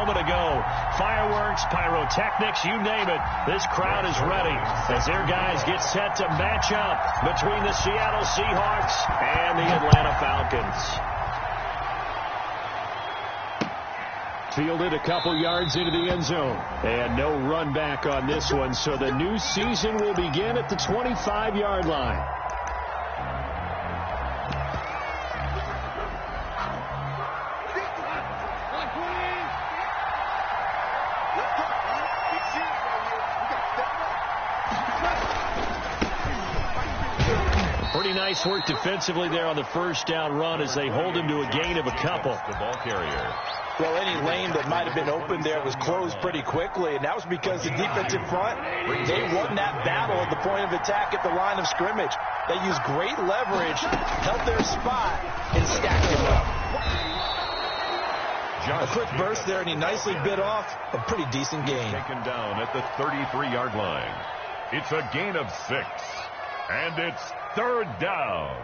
moment ago. Fireworks, pyrotechnics, you name it. This crowd is ready as their guys get set to match up between the Seattle Seahawks and the Atlanta Falcons. Fielded a couple yards into the end zone. And no run back on this one, so the new season will begin at the 25-yard line. Pretty nice work defensively there on the first down run as they hold him to a gain of a couple. The ball carrier. Well, any lane that might have been open there was closed pretty quickly, and that was because the defensive front, they won that battle at the point of attack at the line of scrimmage. They used great leverage, held their spot, and stacked him up. A quick burst there, and he nicely bit off a pretty decent gain. Taken down at the 33-yard line. It's a gain of 6, and it's third down.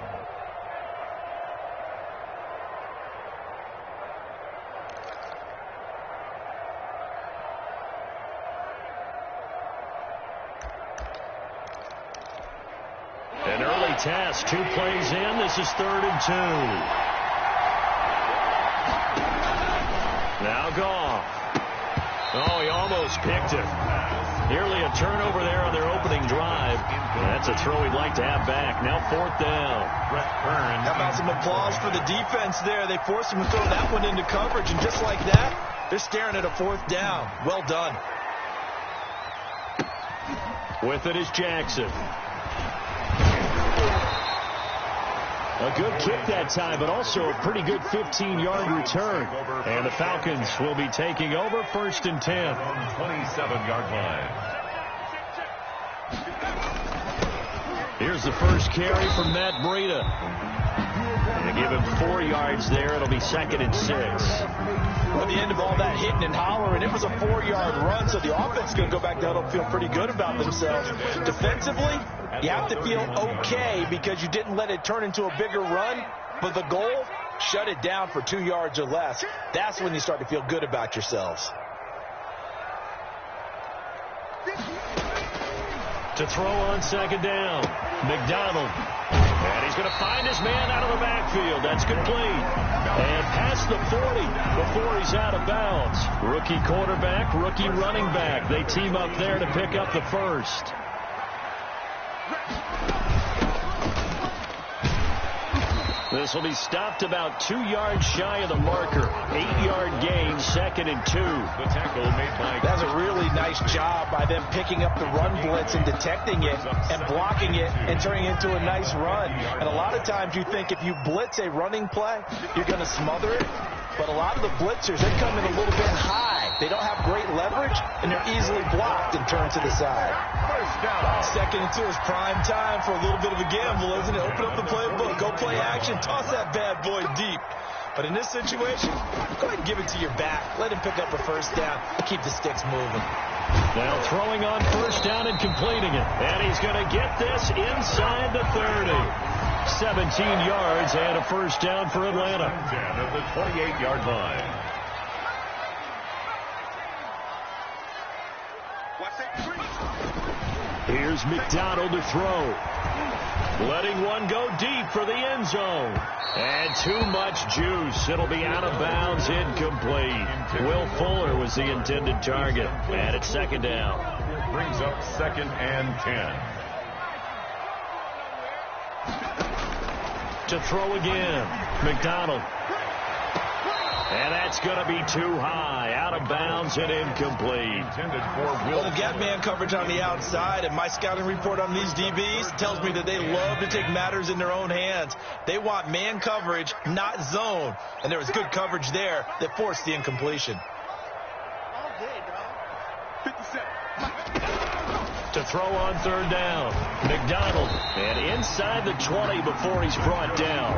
An early test, 2 plays in. This is 3rd and 2. Now Goff. Oh, he almost picked it. Nearly a turnover there on their opening drive. That's a throw he'd like to have back. Now 4th down. How about some applause for the defense there? They forced him to throw that one into coverage, and just like that, they're staring at a 4th down. Well done. With it is Jackson. A good kick that time, but also a pretty good 15-yard return. And the Falcons will be taking over 1st and 10. 27-yard line. Here's the first carry from Matt Breida. They give him 4 yards there. It'll be 2nd and 6. At the end of all that hitting and hollering, it was a 4-yard run, so the offense is going to go back down and feel pretty good about themselves. Defensively, you have to feel okay because you didn't let it turn into a bigger run, but the goal, shut it down for 2 yards or less. That's when you start to feel good about yourselves. To throw on 2nd down, McDonald. And he's going to find his man out of the backfield. That's complete. And past the 40 before he's out of bounds. Rookie quarterback, rookie running back. They team up there to pick up the first. This will be stopped about 2 yards shy of the marker. 8-yard gain, 2nd and 2. The tackle made by... That's a really nice job by them picking up the run blitz and detecting it and blocking it and turning it into a nice run. And a lot of times you think if you blitz a running play, you're going to smother it. But a lot of the blitzers, they come in a little bit high. They don't have great leverage, and they're easily blocked and turned to the side. First down. 2nd and 2 is prime time for a little bit of a gamble, isn't it? Open up the playbook, go play action, toss that bad boy deep. But in this situation, go ahead and give it to your back. Let him pick up a first down. Keep the sticks moving. Now throwing on first down and completing it. And he's going to get this inside the 30. 17 yards and a first down for Atlanta. 10 at the 28-yard line. Here's McDonald to throw. Letting one go deep for the end zone. And too much juice. It'll be out of bounds, incomplete. Will Fuller was the intended target. And it's 2nd down. Brings up 2nd and 10. To throw again. McDonald. And that's going to be too high. Out of bounds and incomplete. Intended for Will. Well, they've got man coverage on the outside, and my scouting report on these DBs tells me that they love to take matters in their own hands. They want man coverage, not zone. And there was good coverage there that forced the incompletion. To throw on third down, McDonald, and inside the 20 before he's brought down.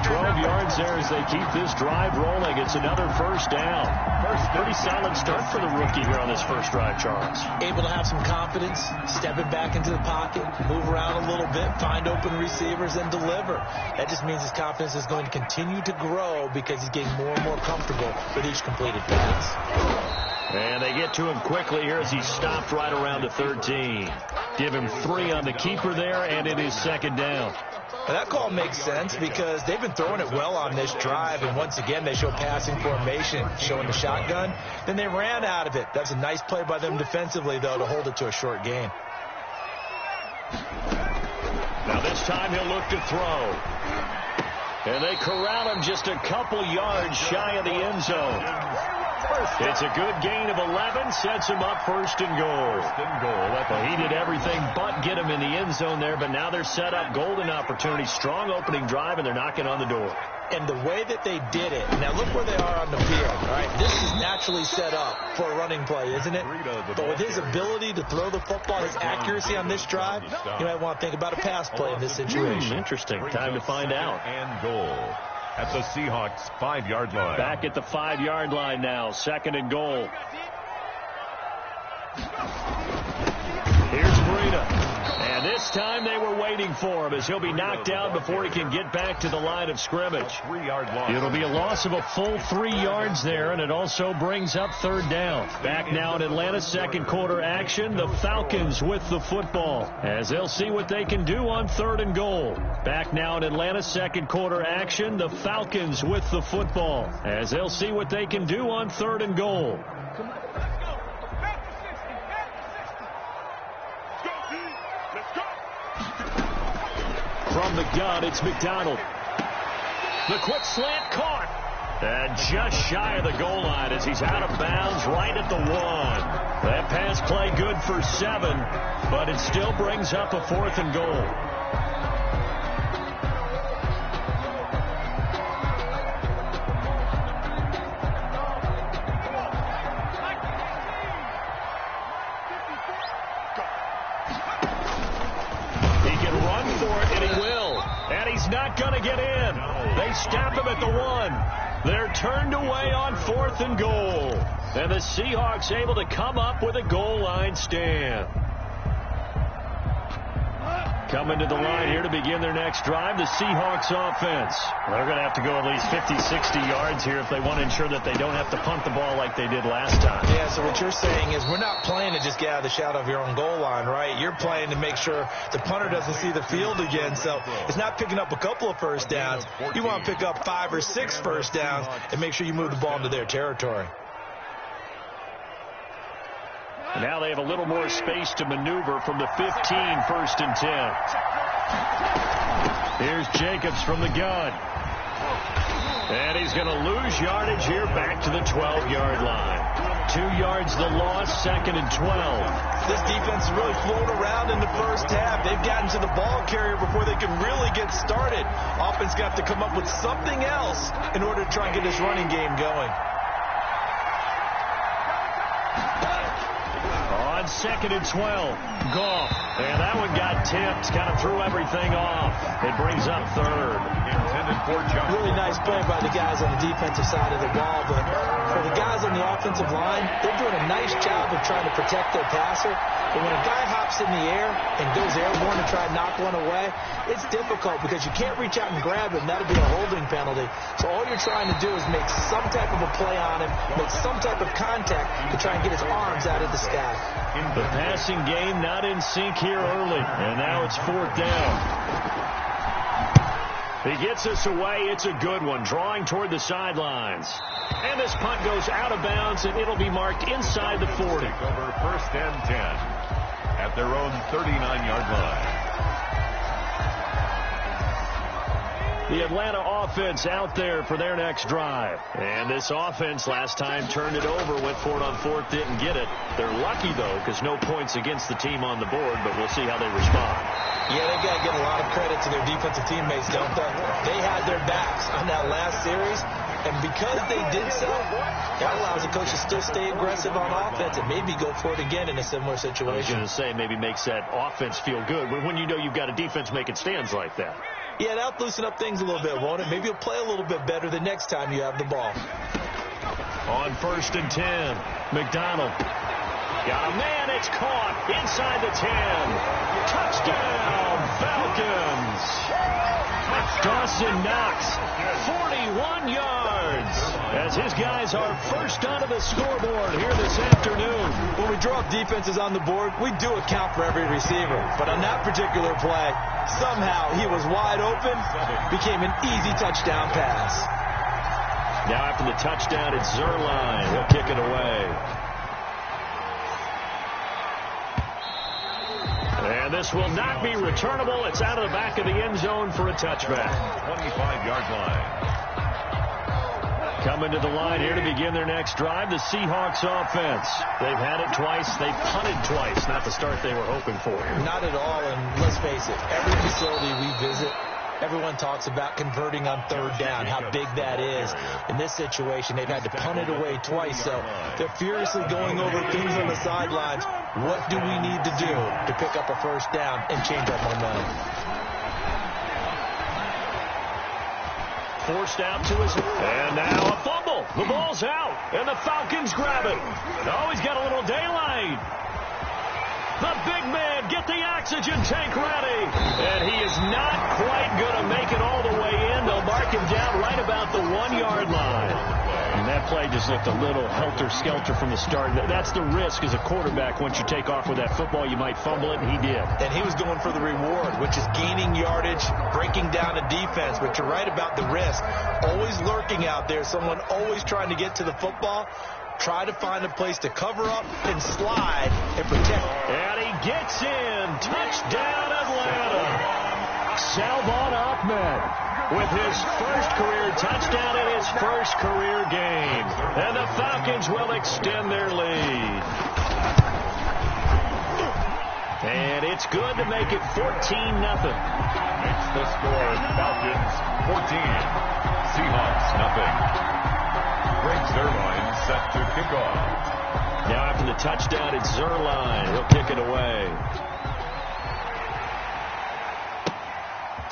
12 yards there as they keep this drive rolling. It's another first down. Pretty solid start for the rookie here on this first drive, Charles. Able to have some confidence, stepping back into the pocket, move around a little bit, find open receivers, and deliver. That just means his confidence is going to continue to grow because he's getting more and more comfortable with each completed pass. And they get to him quickly here as he's stopped right around the 13. Give him 3 on the keeper there, and it is second down. Now that call makes sense because they've been throwing it well on this drive, and once again they show passing formation, showing the shotgun. Then they ran out of it. That's a nice play by them defensively, though, to hold it to a short gain. Now this time he'll look to throw. And they corral him just a couple yards shy of the end zone. It's a good gain of 11, sets him up first and goal. Well, he did everything but get him in the end zone there, but now they're set up golden opportunity, strong opening drive, and they're knocking on the door. And the way that they did it, now look where they are on the field. All right, this is naturally set up for a running play, isn't it? But with his ability to throw the football, his accuracy on this drive, you might want to think about a pass play in this situation. Interesting. Time to find out. And goal at the Seahawks 5-yard line. Back at the 5-yard line now, second and goal. Here's Breida. And this time they were waiting for him as he'll be knocked down before he can get back to the line of scrimmage. 3-yard loss. It'll be a loss of a full 3 yards there, and it also brings up third down. Back now in Atlanta's second quarter action, the Falcons with the football as they'll see what they can do on third and goal. Back now in Atlanta's second quarter action, the Falcons with the football as they'll see what they can do on third and goal. From the gun, it's McDonald. The quick slant caught. And just shy of the goal line as he's out of bounds right at the 1. That pass play good for 7, but it still brings up a 4th and goal. Not going to get in. They stop him at the 1. They're turned away on 4th and goal. And the Seahawks able to come up with a goal line stand. Coming to the line here to begin their next drive, the Seahawks offense. They're going to have to go at least 50, 60 yards here if they want to ensure that they don't have to punt the ball like they did last time. Yeah, so what you're saying is we're not playing to just get out of the shadow of your own goal line, right? You're playing to make sure the punter doesn't see the field again. So it's not picking up a couple of first downs. You want to pick up 5 or 6 first downs and make sure you move the ball into their territory. And now they have a little more space to maneuver from the 15, 1st and 10. Here's Jacobs from the gun. And he's going to lose yardage here back to the 12-yard line. 2 yards the loss, 2nd and 12. This defense is really flown around in the first half. They've gotten to the ball carrier before they can really get started. Offense got to come up with something else in order to try and get this running game going. On 2nd and 12, Goff. And that one got tipped, kind of threw everything off. It brings up 3rd. Intended for Johnson. Really nice play by the guys on the defensive side of the ball, but for the guys on the offensive line, they're doing a nice job of trying to protect their passer. But when a guy hops in the air and goes airborne to try and knock one away, it's difficult because you can't reach out and grab him. That'll be a holding penalty. So all you're trying to do is make some type of a play on him, make some type of contact to try and get his arms out of the sky. The passing game not in sync here early, and now it's 4th down. He gets us away. It's a good one, drawing toward the sidelines. And this punt goes out of bounds, and it'll be marked inside the 40. Over 1st and 10 at their own 39-yard line. The Atlanta offense out there for their next drive. And this offense last time turned it over, went for it on 4th, didn't get it. They're lucky, though, because no points against the team on the board, but we'll see how they respond. Yeah, they've got to give a lot of credit to their defensive teammates, don't they? They had their backs on that last series. And because they did so, that allows the coach to still stay aggressive on offense and maybe go for it again in a similar situation. I was going to say, maybe makes that offense feel good when you know you've got a defense making stands like that. Yeah, that'll loosen up things a little bit, won't it? Maybe you'll play a little bit better the next time you have the ball. On 1st and 10, McDonald. Got a man, it's caught inside the 10. Touchdown, Falcons. Dawson Knox, 41 yards, as his guys are first onto the scoreboard here this afternoon. When we draw up defenses on the board, we do account for every receiver. But on that particular play, somehow he was wide open, became an easy touchdown pass. Now after the touchdown, it's Zerline. He'll kick it away. And this will not be returnable. It's out of the back of the end zone for a touchback. 25-yard line. Coming to the line here to begin their next drive, the Seahawks offense. They've had it twice. They've punted twice. Not the start they were hoping for. Not at all, and let's face it, every facility we visit, everyone talks about converting on 3rd down, how big that is. In this situation, they've had to punt it away twice, so they're furiously going over things on the sidelines. What do we need to do to pick up a 1st down and change our momentum? Forced out to his... And now a fumble. The ball's out, and the Falcons grab it. Oh, he's got a little daylight. The big man, get the oxygen tank ready. And he is not quite going to make it all the way in. They'll mark him down right about the 1-yard line. And that play just looked a little helter-skelter from the start. That's the risk as a quarterback. Once you take off with that football, you might fumble it, and he did. And he was going for the reward, which is gaining yardage, breaking down a defense. But you're right about the risk. Always lurking out there, someone always trying to get to the football. Try to find a place to cover up and slide and protect. And he gets in. Touchdown, Atlanta. Salvon Ahmed with his first career touchdown in his first career game. And the Falcons will extend their lead. And it's good to make it 14-0. Makes the score Falcons 14. Seahawks nothing. Breaks their line, set to kick off. Now after the touchdown, it's Zerline. He'll kick it away.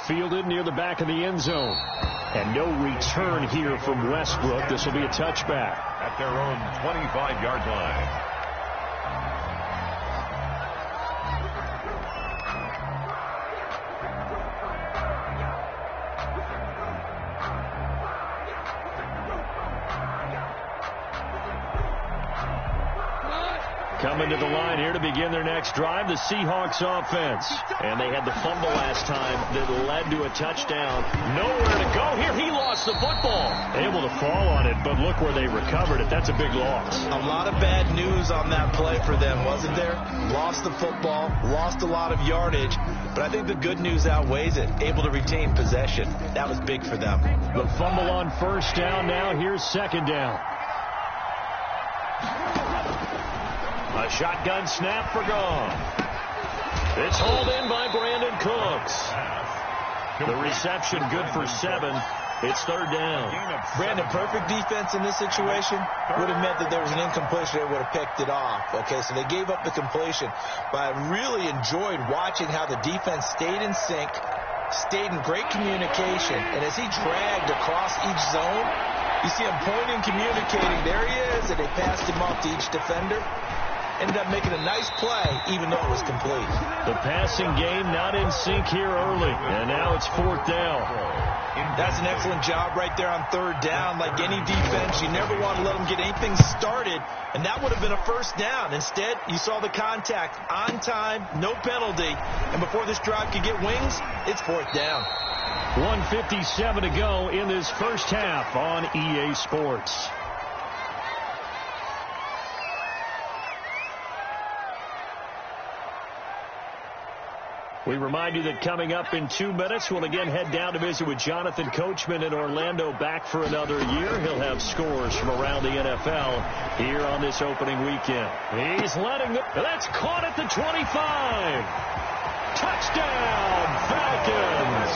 Fielded near the back of the end zone. And no return here from Westbrook. This will be a touchback. At their own 25-yard line. Coming to the line here to begin their next drive, the Seahawks offense. And they had the fumble last time that led to a touchdown. Nowhere to go here. He lost the football. Able to fall on it, but look where they recovered it. That's a big loss. A lot of bad news on that play for them, wasn't there? Lost the football, lost a lot of yardage, but I think the good news outweighs it. Able to retain possession. That was big for them. The fumble on 1st down. Now here's 2nd down. A shotgun snap for gone. It's hauled in by Brandon Cooks. The reception good for 7. It's 3rd down. Brandon, perfect defense in this situation would have meant that there was an incompletion. They would have picked it off. Okay, so they gave up the completion. But I really enjoyed watching how the defense stayed in sync, stayed in great communication. And as he dragged across each zone, you see him pointing, communicating. There he is, and they passed him off to each defender. Ended up making a nice play, even though it was complete. The passing game not in sync here early, and now it's 4th down. That's an excellent job right there on 3rd down. Like any defense, you never want to let them get anything started, and that would have been a 1st down. Instead, you saw the contact on time, no penalty, and before this drive could get wings, it's 4th down. 1:57 to go in this first half on EA Sports. We remind you that coming up in 2 minutes, we'll again head down to visit with Jonathan Coachman in Orlando, back for another year. He'll have scores from around the NFL here on this opening weekend. He's letting the... That's caught at the 25. Touchdown, Falcons.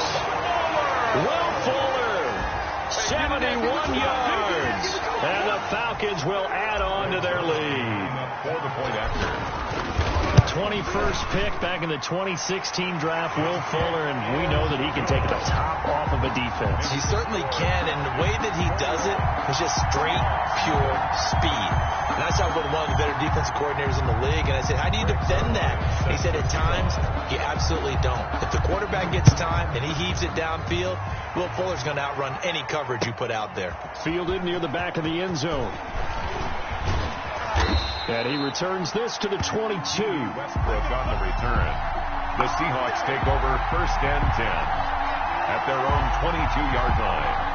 Will Fuller 71 yards. And the Falcons will add on to their lead. For the point after. 21st pick back in the 2016 draft, Will Fuller, and we know that he can take the top off of a defense. He certainly can, and the way that he does it is just straight, pure speed. And I talked with one of the better defensive coordinators in the league, and I said, how do you defend that? And he said, at times, you absolutely don't. If the quarterback gets time and he heaves it downfield, Will Fuller's going to outrun any coverage you put out there. Fielded near the back of the end zone. And he returns this to the 22. Westbrook on the return. The Seahawks take over 1st and 10 at their own 22-yard line.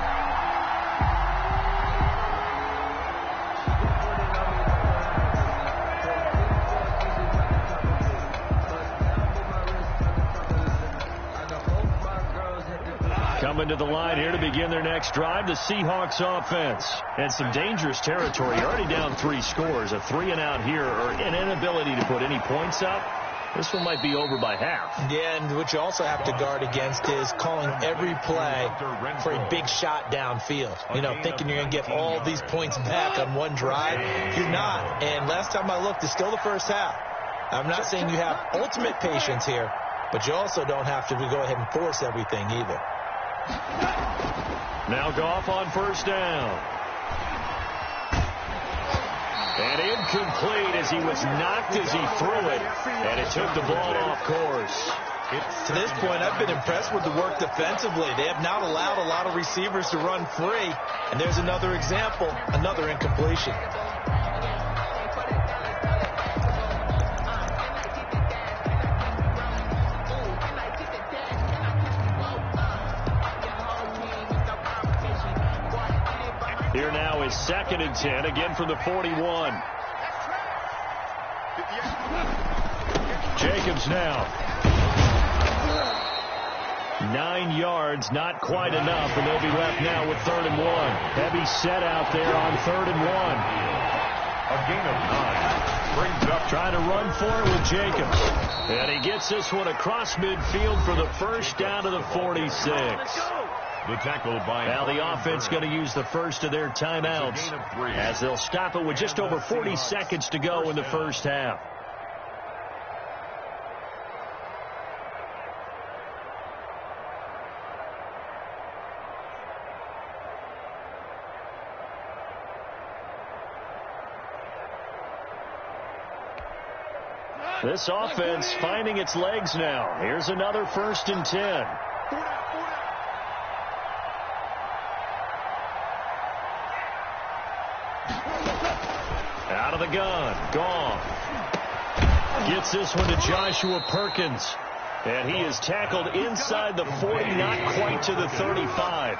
Coming to the line here to begin their next drive, the Seahawks offense. And some dangerous territory. You're already down 3 scores. A 3-and-out here, or an inability to put any points up. This one might be over by half. Yeah, and what you also have to guard against is calling every play for a big shot downfield. You know, thinking you're going to get all these points back on one drive. You're not. And last time I looked, it's still the first half. I'm not saying you have ultimate patience here, but you also don't have to go ahead and force everything either. Now Goff on 1st down. And incomplete as he was knocked as he threw it. And it took the ball off course. To this point, I've been impressed with the work defensively. They have not allowed a lot of receivers to run free. And there's another example, another incompletion. Here now is 2nd and 10, again from the 41. Jacobs now. 9 yards, not quite enough, and they'll be left now with 3rd and 1. Heavy set out there on 3rd and 1. A gain of 9. Brings up. Trying to run for it with Jacobs. And he gets this one across midfield for the first down to the 46. The tackle by. Now the offense going to use the first of their timeouts as they'll stop it with just over 40 seconds to go in the first half. This offense finding its legs now. Here's another 1st and 10. Out of the gun. Goff gets this one to Joshua Perkins. And he is tackled inside the 40, not quite to the 35.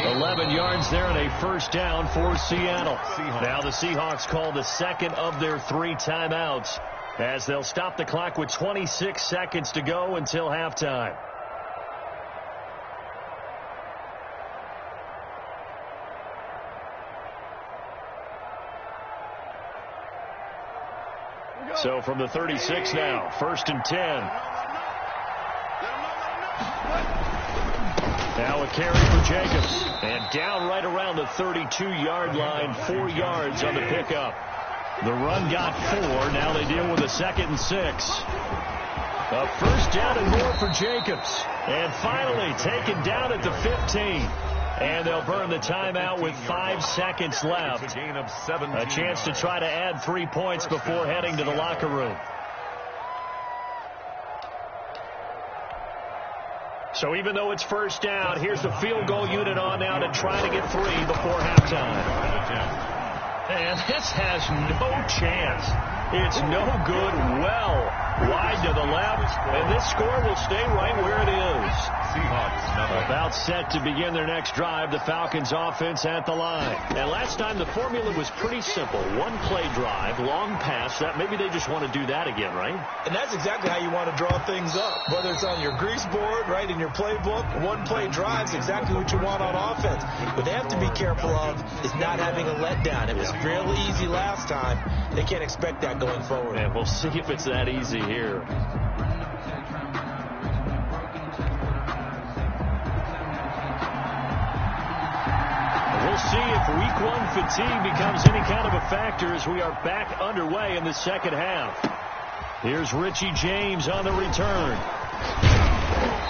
11 yards there and a first down for Seattle. Now the Seahawks call the second of their 3 timeouts as they'll stop the clock with 26 seconds to go until halftime. So from the 36 now, 1st and 10. Now a carry for Jacobs. And down right around the 32-yard line, 4 yards on the pickup. The run got 4. Now they deal with a 2nd and 6. A first down and more for Jacobs. And finally taken down at the 15. And they'll burn the timeout with 5 seconds left. A chance to try to add 3 points before heading to the locker room. So even though it's first down, here's the field goal unit on now to try to get 3 before halftime. And this has no chance. It's no good. Well wide to the left. And this score will stay right where it is. Seahawks about set to begin their next drive. The Falcons offense at the line. And last time the formula was pretty simple. 1 play drive, long pass. That maybe they just want to do that again, right? And that's exactly how you want to draw things up. Whether it's on your grease board, right, in your playbook, 1 play drive is exactly what you want on offense. What they have to be careful of is not having a letdown. It was fairly easy last time. They can't expect that going forward. And we'll see if it's that easy here. we'll see if week one fatigue becomes any kind of a factor as we are back underway in the second half. Here's Richie James on the return.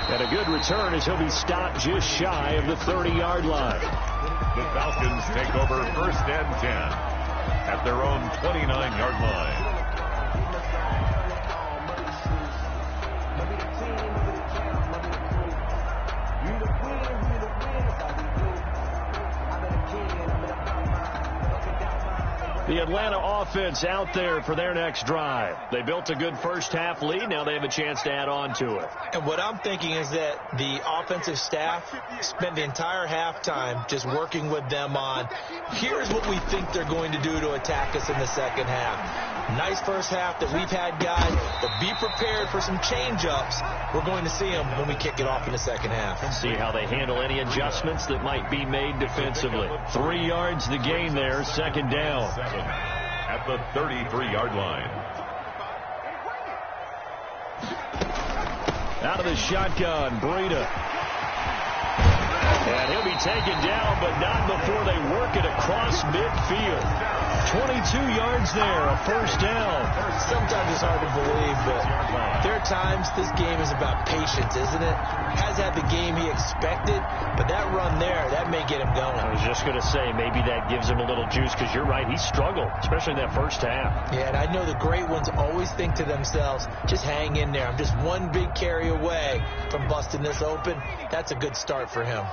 And a good return as he'll be stopped just shy of the 30-yard line. The Falcons take over 1st and 10 at their own 29-yard line. The Atlanta offense out there for their next drive. They built a good first half lead. Now they have a chance to add on to it. And what I'm thinking is that the offensive staff spent the entire halftime just working with them on, here's what we think they're going to do to attack us in the second half. Nice first half that we've had, guys, but be prepared for some change-ups. We're going to see them when we kick it off in the second half. See how they handle any adjustments that might be made defensively. 3 yards the gain there, second down. At the 33-yard line. Out of the shotgun, Breida. And he'll be taken down, but not before they work it across midfield. 22 yards there, a first down. Sometimes it's hard to believe, but there are times this game is about patience, isn't it? Has had the game he expected, but that run there, that may get him going. I was just going to say, maybe that gives him a little juice, because you're right, he struggled, especially in that first half. Yeah, and I know the great ones always think to themselves, just hang in there. I'm just one big carry away from busting this open. That's a good start for him.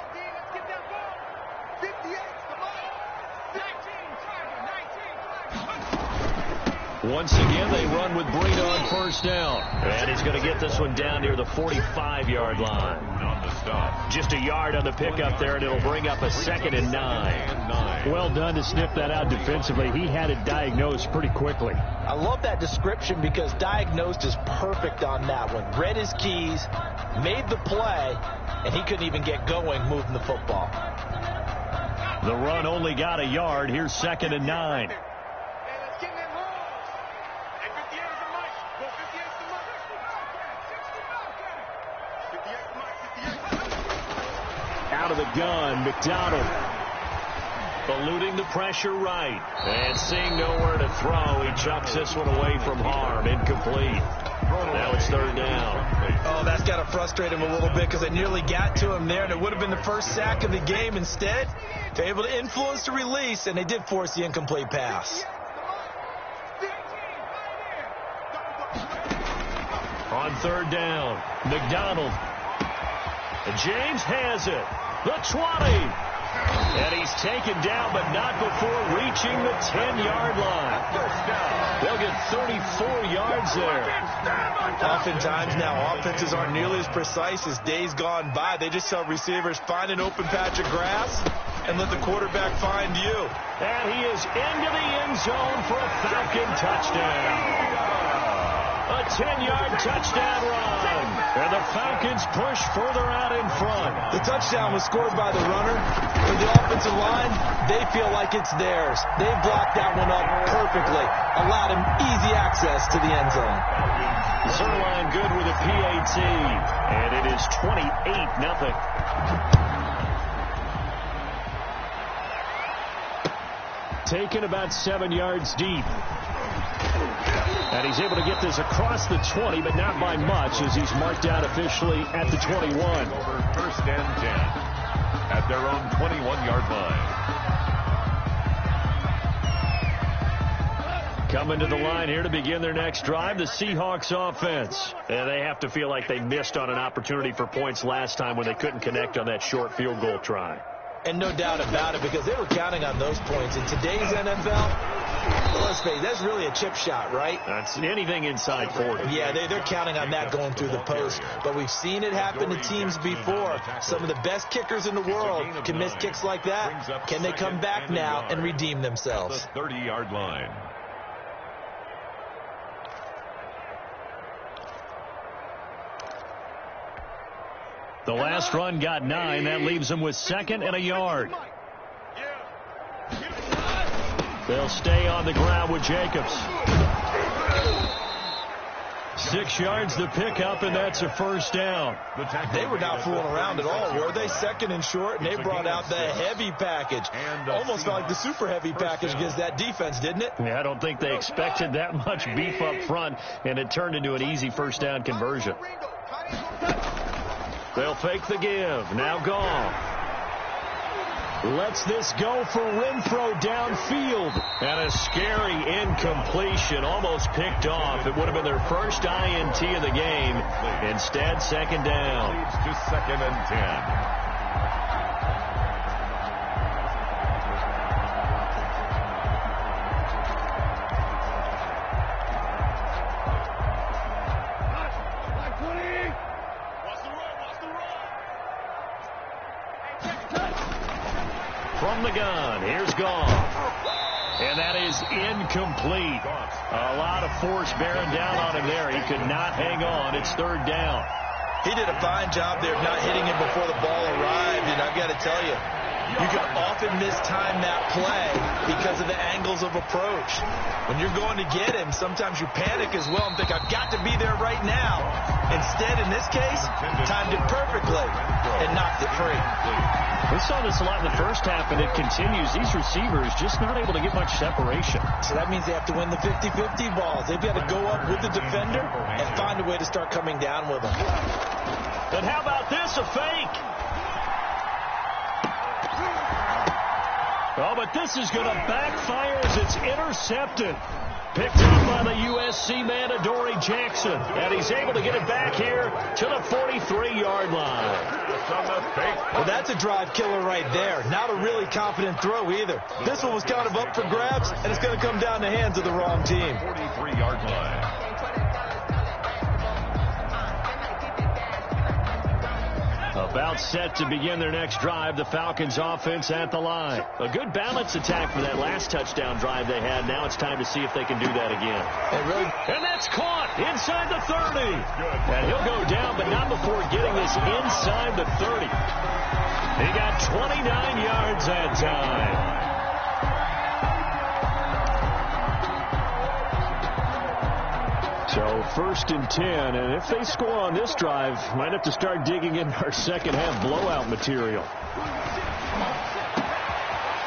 Once again, they run with Breida on first down. And he's going to get this one down near the 45-yard line. On the stop. Just a yard on the pickup there, and it'll bring up a 2nd and 9. Well done to sniff that out defensively. He had it diagnosed pretty quickly. I love that description because diagnosed is perfect on that one. Read his keys, made the play, and he couldn't even get going moving the football. The run only got a yard. Here's 2nd and 9. Out of the gun, McDonald. Eluding the pressure right. And seeing nowhere to throw, he chucks this one away from harm. Incomplete. Now it's 3rd down. Oh, that's got to frustrate him a little bit because they nearly got to him there, and it would have been the first sack of the game. Instead, they're able to influence the release, and they did force the incomplete pass. On 3rd down, McDonald. And James has it. The 20. And he's taken down, but not before reaching the 10-yard line. They'll get 34 yards there. Oftentimes now, offenses aren't nearly as precise as days gone by. They just tell receivers, find an open patch of grass and let the quarterback find you. And he is into the end zone for a Falcon touchdown. A 10-yard touchdown run. And the Falcons push further out in front. The touchdown was scored by the runner. For the offensive line, they feel like it's theirs. They blocked that one up perfectly. Allowed him easy access to the end zone. Zerline good with a PAT. And it is 28-0. Taken about 7 yards deep. And he's able to get this across the 20, but not by much as he's marked out officially at the 21. Over 1st and 10 at their own 21-yard line. Coming to the line here to begin their next drive, the Seahawks offense. And they have to feel like they missed on an opportunity for points last time when they couldn't connect on that short field goal try. And no doubt about it, because they were counting on those points. In today's NFL, let's face it, that's really a chip shot, right? That's anything inside 40. Yeah, they're counting on that going through the post. But we've seen it happen to teams before. Some of the best kickers in the world can miss kicks like that. Can they come back now and redeem themselves? The 30-yard line. The last run got 9. That leaves them with 2nd and a yard. They'll stay on the ground with Jacobs. 6 yards to pick up, and that's a first down. They were not fooling around at all, were they? Second and short, and they brought out the heavy package. Almost felt like the super heavy package against that defense, didn't it? Yeah, I don't think they expected that much beef up front, and it turned into an easy first down conversion. They'll fake the give. Now gone. Lets this go for Renfro downfield. And a scary incompletion, almost picked off. It would have been their first INT of the game. Instead, second down. Leads to 2nd and 10. From the gun, here's Goff. And that is incomplete. A lot of force bearing down on him there. He could not hang on. It's third down. He did a fine job there of not hitting him before the ball arrived, and I've got to tell you, you can often mistime that play because of the angles of approach. When you're going to get him, sometimes you panic as well and think, I've got to be there right now. Instead, in this case, timed it perfectly and knocked it free. We saw this a lot in the first half, and it continues. These receivers just not able to get much separation. So that means they have to win the 50-50 balls. They've got to go up with the defender and find a way to start coming down with them. And how about this, a fake? Oh, but this is going to backfire as it's intercepted. Picked up by the USC man, Adoree Jackson. And he's able to get it back here to the 43-yard line. Well, that's a drive killer right there. Not a really confident throw either. This one was kind of up for grabs, and it's going to come down the hands of the wrong team. 43-yard line. About set to begin their next drive, the Falcons offense at the line. A good balance attack for that last touchdown drive they had. Now it's time to see if they can do that again. And that's caught inside the 30. And he'll go down, but not before getting this inside the 30. He got 29 yards that time. So 1st and 10, and if they score on this drive, might have to start digging in our second half blowout material.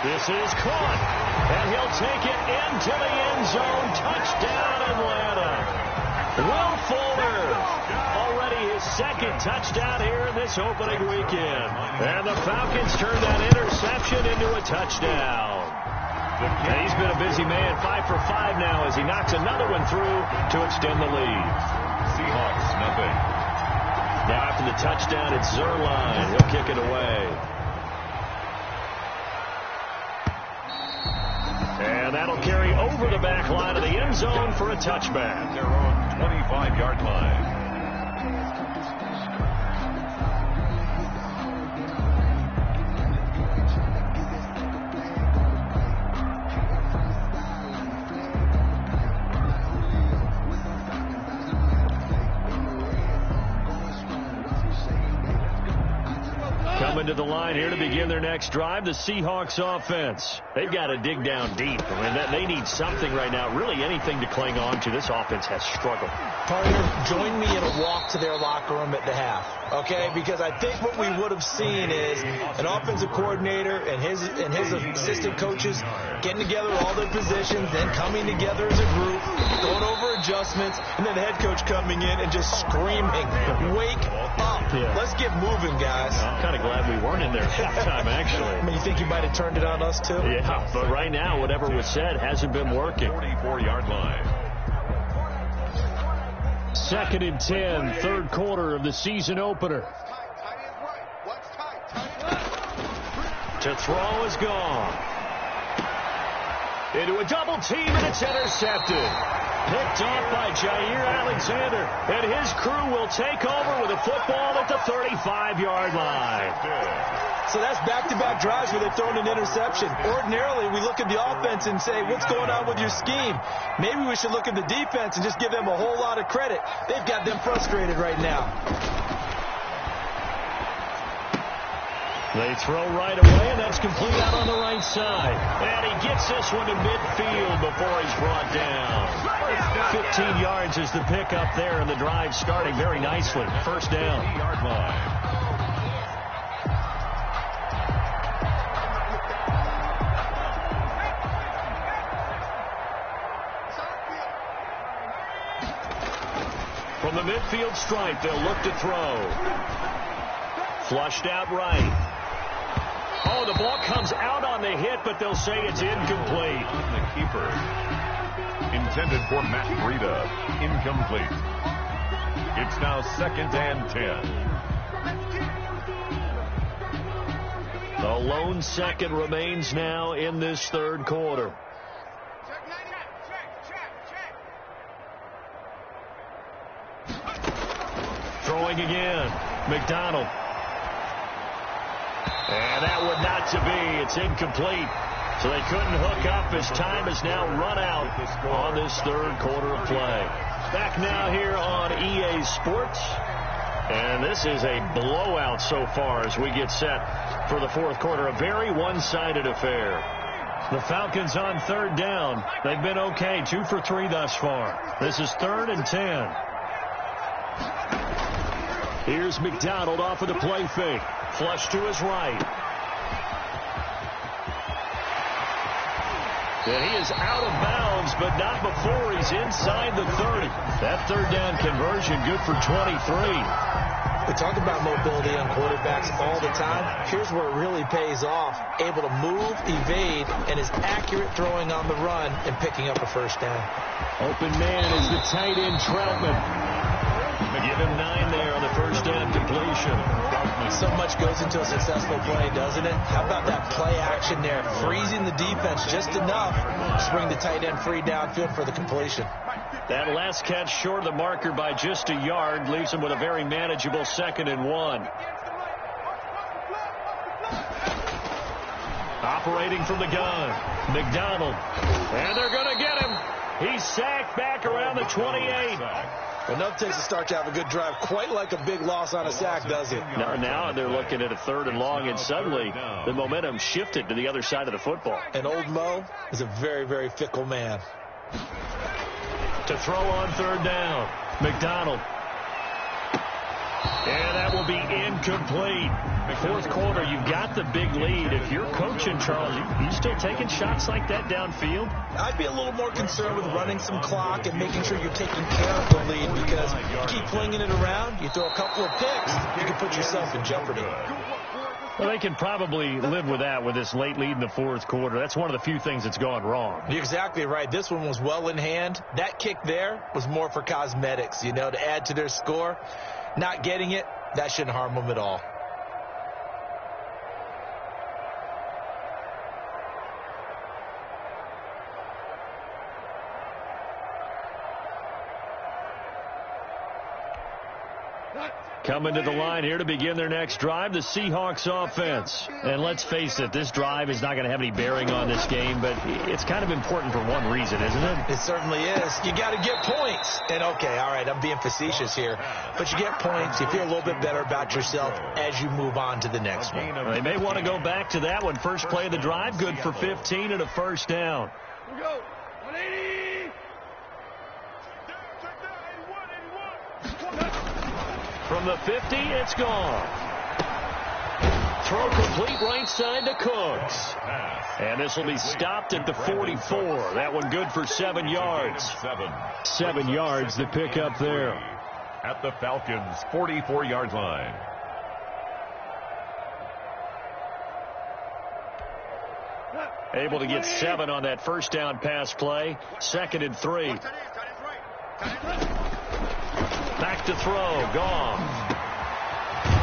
This is caught, and he'll take it into the end zone. Touchdown, Atlanta. Will Fuller, already his 2nd touchdown here in this opening weekend. And the Falcons turn that interception into a touchdown. And he's been a busy man, 5 for 5 now as he knocks another one through to extend the lead. Seahawks, nothing. Now after the touchdown, it's Zerline. He'll kick it away. And that'll carry over the back line of the end zone for a touchback. Their own 25-yard line. Coming to the line here to begin their next drive, the Seahawks offense. They've got to dig down deep. I mean, they need something right now, really anything to cling on to. This offense has struggled. Partner, join me in a walk to their locker room at the half, okay? Because I think what we would have seen is an offensive coordinator and his assistant coaches getting together all their positions, then coming together as a group, going over adjustments, and then the head coach coming in and just screaming, wake up. Yeah. Let's get moving, guys. I'm kind of glad we weren't in there at halftime, actually. I mean, you think you might have turned it on us, too? Yeah, but right now, whatever was said hasn't been working. 44-yard line. 2nd and 10, 3rd quarter of the season opener. To throw is gone. Into a double team, and it's intercepted. Picked off by Jair Alexander, and his crew will take over with a football at the 35-yard line. So that's back-to-back drives where they've thrown an interception. Ordinarily, we look at the offense and say, what's going on with your scheme? Maybe we should look at the defense and just give them a whole lot of credit. They've got them frustrated right now. They throw right away, and that's complete out on the right side. And he gets this one to midfield before he's brought down. 15 yards is the pickup there, and the drive starting very nicely. First down. 50-yard line. From the midfield stripe, they'll look to throw. Flushed out right. Oh, the ball comes out on the hit, but they'll say it's incomplete. The keeper. Intended for Matt Breida. Incomplete. It's now 2nd and 10. The lone second remains now in this third quarter. Throwing again. McDonald. And that would not to be. It's incomplete. So they couldn't hook up as time is now run out on this third quarter of play. Back now here on EA Sports. And this is a blowout so far as we get set for the fourth quarter. A very one-sided affair. The Falcons on third down. They've been okay. 2 for 3 thus far. This is 3rd and 10. Here's McDonald off of the play fake. Flush to his right. And he is out of bounds, but not before he's inside the 30. That third down conversion good for 23. We talk about mobility on quarterbacks all the time. Here's where it really pays off. Able to move, evade, and is accurate throwing on the run and picking up a first down. Open man is the tight end Troutman. Give him 9 there on the first down completion. So much goes into a successful play, doesn't it? How about that play action there? Freezing the defense just enough to bring the tight end free downfield for the completion. That last catch short of the marker by just a yard leaves him with a very manageable 2nd and 1. Operating from the gun, McDonald. And they're going to get him. He's sacked back around the 28. Enough takes to start to have a good drive. Quite like a big loss on a sack, does it? Now they're looking at a 3rd and long, and suddenly the momentum shifted to the other side of the football. And old Mo is a very, very fickle man. To throw on 3rd down, McDonald. And that will be incomplete. Fourth quarter, you've got the big lead. If you're coaching, Charles, you still taking shots like that downfield? I'd be a little more concerned with running some clock and making sure you're taking care of the lead, because you keep flinging it around, you throw a couple of picks, you can put yourself in jeopardy. Well, they can probably live with that with this late lead in the fourth quarter. That's one of the few things that's gone wrong. You're exactly right. This one was well in hand. That kick there was more for cosmetics, to add to their score. Not getting it, that shouldn't harm them at all. Coming to the line here to begin their next drive, the Seahawks offense. And let's face it, this drive is not going to have any bearing on this game, but it's kind of important for one reason, isn't it? It certainly is. You got to get points. And okay, all right, I'm being facetious here, but you get points, you feel a little bit better about yourself as you move on to the next one. They may want to go back to that one. First play of the drive, good for 15 and a first down. Here we go. 180. From the 50, it's gone. Throw complete right side to Cooks. And this will be stopped at the 44. That one good for 7 yards. 7 yards to pick up there. At the Falcons' 44-yard line. Able to get 7 on that first down pass play. 2nd and 3. Back to throw. Gone.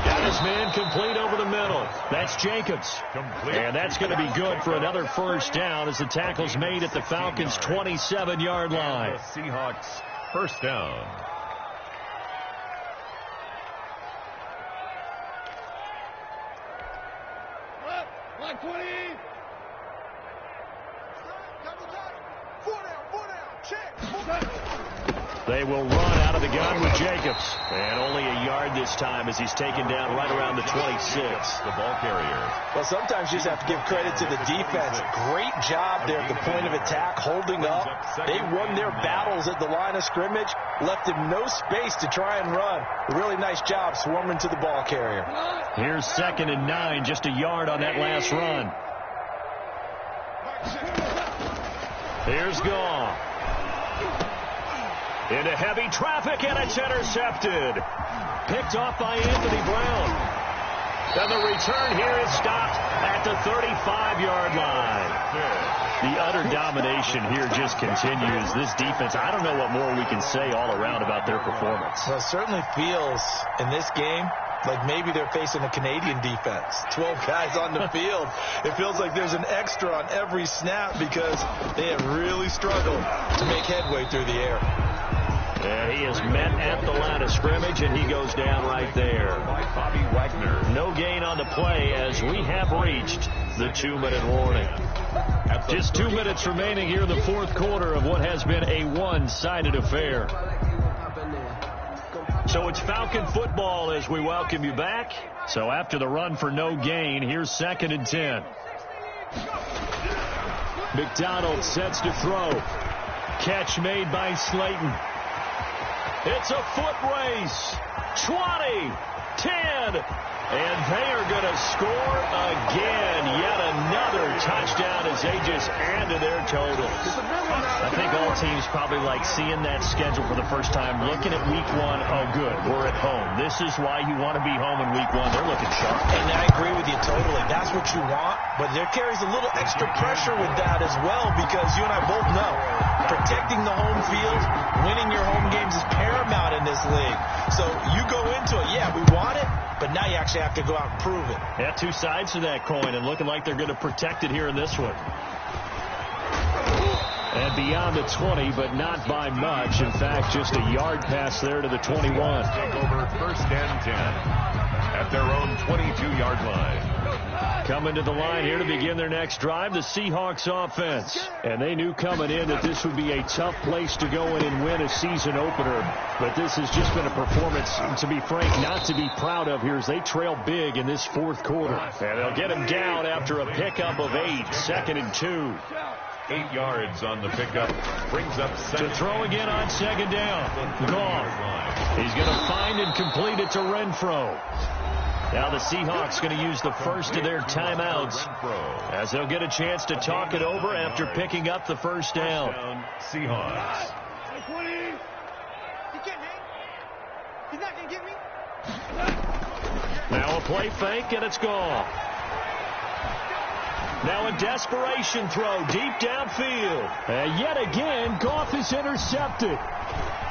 Got his man complete over the middle. That's Jacobs. And that's going to be good for another first down as the tackle's made at the Falcons' 27-yard line. The Seahawks first down. Line 20. They will run out of the gun with Jacobs. And only a yard this time as he's taken down right around the 26. The ball carrier. Well, sometimes you just have to give credit to the defense. Great job there at the point of attack, holding up. They won their battles at the line of scrimmage, left him no space to try and run. A really nice job swarming to the ball carrier. Here's 2nd and 9, just a yard on that last run. Here's Goff. Into heavy traffic, and it's intercepted. Picked off by Anthony Brown. And the return here is stopped at the 35-yard line. The utter domination here just continues. This defense, I don't know what more we can say all around about their performance. Well, it certainly feels in this game like maybe they're facing a Canadian defense. 12 guys on the field. It feels like there's an extra on every snap because they have really struggled to make headway through the air. And he is met at the line of scrimmage, and he goes down right there. Bobby Wagner. No gain on the play as we have reached the 2-minute warning. Just 2 minutes remaining here in the fourth quarter of what has been a one-sided affair. So it's Falcon football as we welcome you back. So after the run for no gain, here's 2nd and 10. McDonald sets to throw. Catch made by Slayton. It's a foot race. 20, 10, and they are going to score again. Yet another touchdown as they just add to their total. I think all teams probably like seeing that schedule for the first time, looking at week 1. Oh, good, we're at home. This is why you want to be home in week 1. They're looking sharp. And I agree with you totally. That's what you want, but there carries a little extra pressure with that as well because you and I both know protecting the home field, winning your home games is paramount in this league. So you go into it, yeah, we want it, but now you actually have to go out and prove it. Yeah, two sides to that coin, and looking like they're going to protect it here in this one. And beyond the 20, but not by much. In fact, just a yard pass there to the 21. Take over 1st and 10 at their own 22-yard line. Coming to the line here to begin their next drive, the Seahawks offense. And they knew coming in that this would be a tough place to go in and win a season opener. But this has just been a performance, to be frank, not to be proud of here as they trail big in this fourth quarter. And they'll get him down after a pickup of 8, 2nd and 2. 8 yards on the pickup. Brings up to throw again on 2nd down. Goff. He's going to find and complete it to Renfro. Now the Seahawks going to use the first of their timeouts as they'll get a chance to talk it over after picking up the first down. Seahawks. He's not going to get me. Now a play fake, and it's gone. Now a desperation throw deep downfield. And yet again, Goff is intercepted.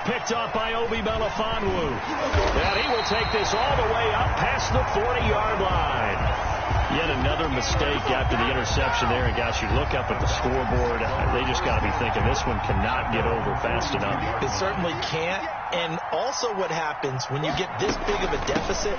Picked off by Obi Melifonwu. And he will take this all the way up past the 40-yard line. Yet another mistake after the interception there. And, gosh, you look up at the scoreboard. They just got to be thinking this one cannot get over fast enough. It certainly can't. And also what happens when you get this big of a deficit,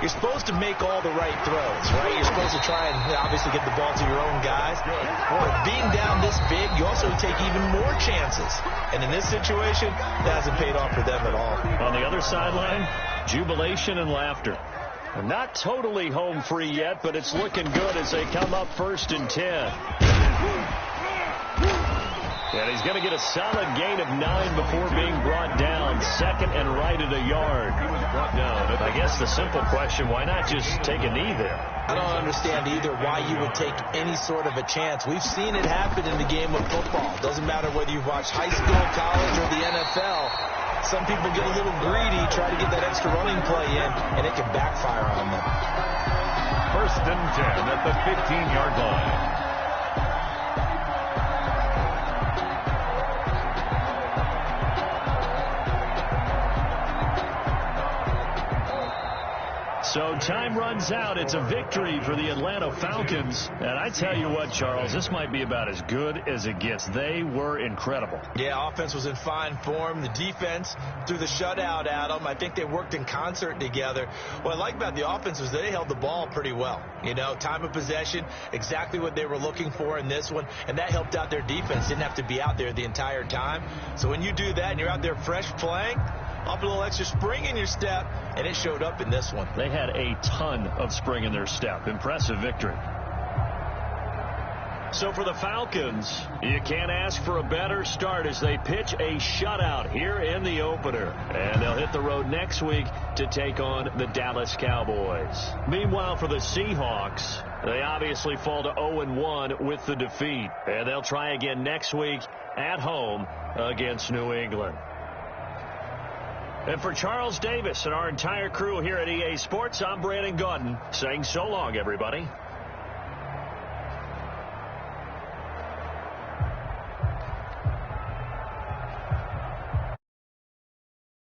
you're supposed to make all the right throws, right? You're supposed to try and obviously get the ball to your own guys. But being down this big, you also take even more chances. And in this situation, that hasn't paid off for them at all. On the other sideline, jubilation and laughter. And not totally home free yet, but it's looking good as they come up 1st and 10. And he's going to get a solid gain of 9 before being brought down. 2nd and right at a yard. He was brought down. I guess the simple question, why not just take a knee there? I don't understand either why you would take any sort of a chance. We've seen it happen in the game of football. Doesn't matter whether you've watched high school, college, or the NFL. Some people get a little greedy, try to get that extra running play in, and it can backfire on them. 1st and 10 at the 15-yard line. So time runs out. It's a victory for the Atlanta Falcons. And I tell you what, Charles, this might be about as good as it gets. They were incredible. Yeah, offense was in fine form. The defense threw the shutout at them. I think they worked in concert together. What I like about the offense was they held the ball pretty well. You know, time of possession, exactly what they were looking for in this one. And that helped out their defense. Didn't have to be out there the entire time. So when you do that and you're out there fresh playing, up a little extra spring in your step, and it showed up in this one. They had a ton of spring in their step. Impressive victory. So for the Falcons, you can't ask for a better start as they pitch a shutout here in the opener. And they'll hit the road next week to take on the Dallas Cowboys. Meanwhile, for the Seahawks, they obviously fall to 0-1 with the defeat. And they'll try again next week at home against New England. And for Charles Davis and our entire crew here at EA Sports, I'm Brandon Gaudin saying so long, everybody.